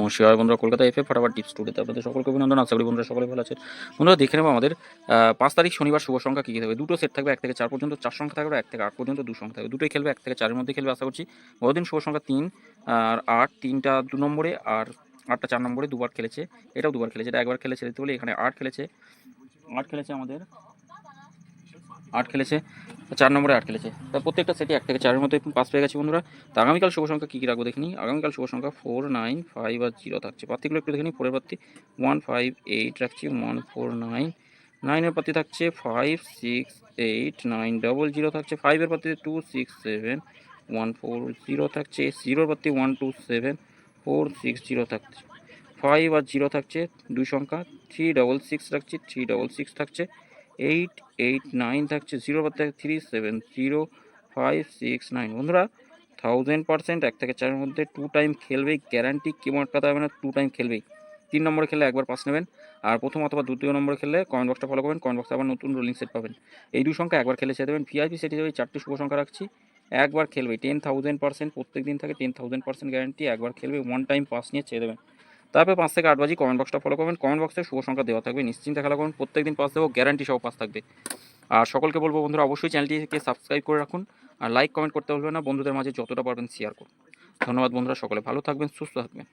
নমস্কার বন্ধুরা, কলকাতা এফএ ফটাফট টিপস টুডেতে আপনাদের সকলকে অভিনন্দন। আশা করি বন্ধুরা সকলে ভালো আছেন। বন্ধুরা দেখে নেবো আমাদের 5 তারিখ শনিবার শুভ সংখ্যা কী কী থাকবে। দুটো সেট থাকবে, 1 থেকে 4 পর্যন্ত 4 সংখ্যা থাকবে, 1 থেকে 8 পর্যন্ত 2 সংখ্যা থাকবে। দুটোই খেলবে 1 থেকে 4-এর মধ্যে খেলবে আশা করছি। বহুদিন শুভ সংখ্যা 3 আর 8, 3টা 2 নম্বরে আর 8টা 4 নম্বরে দুবার খেলেছে। এটাও দুবার খেলেছে, এটা একবার খেলেছে দিতে বলে এখানে 8 খেলেছে। 8 খেলেছে আমাদের 8 খেলেছে, 4 নম্বরে 8 খেলেছে। তা প্রত্যেকটা সেটে 1 থেকে 4-এর মধ্যে পাস পেয়ে গেছি বন্ধুরা। তো আগামীকাল শুভ সংখ্যা কী কী রাখবো দেখে নিই। আগামীকাল শুভ সংখ্যা 4, 9, 5 আর 0 থাকছে। প্রার্থীগুলো একটু দেখে নিই। 4 এর প্রার্থী 1, 5, 8 রাখছি, 1, 4, 9। 9 এর প্রার্থী থাকছে 5, 6, 8, 9, 0 থাকছে। 5 এর প্রার্থী 2, 6, 7, 1, 4, 0 থাকছে। 0 এর প্রার্থী 1, 2, 7, 4, 6, 0 থাকছে। 5 আর 0 থাকছে 2 সংখ্যা। 3, 6 রাখছি, 3, 6 থাকছে। 8, 8, 9 থাকছে। 0 বাদ থেকে 3, 7, 0, 5, 6, 9। বন্ধুরা 1000% 1 থেকে 4-এর মধ্যে 2 টাইম খেলবেই, গ্যারান্টি কেমন কাটা হবে না, 2 টাইম খেলবেই। 3 নম্বরে খেললে একবার পাস নেবেন, আর প্রথম অথবা দ্বিতীয় নম্বরে খেললে কমেন্ট বক্সটা ফলো করবেন। কমেন্ট বক্সে আবার নতুন রোলিং সেট পাবেন। এই 2 সংখ্যা একবার খেলে ছেড়ে দেবেন। ভিআইপি সেট হিসেবে 4টি শুভ সংখ্যা রাখছি, একবার খেলবে। 10,000% প্রত্যেক দিন থাকে, 10,000% গ্যারান্টি। একবার খেলবে, 1 টাইম পাস নিয়ে ছেড়ে দেবেন। তারপর 5 থেকে 8 বাজি কমেন্ট বক্সটা ফলো করবেন। কমেন্ট বক্সে শুভ সংখ্যা দেওয়া থাকবে, নিশ্চিন্তে খেলা করুন। প্রত্যেকদিন পাস দেবো, গ্যারান্টি সহ পাস থাকবে। আর সকলকে বলবো বন্ধুরা, অবশ্যই চ্যানেলটিকে সাবস্ক্রাইব করে রাখুন, আর লাইক কমেন্ট করতে ভুলবেন না। বন্ধুদের মাঝে যতটা পারবেন শেয়ার করুন। ধন্যবাদ বন্ধুরা, সকলে ভালো থাকবেন, সুস্থ থাকবেন।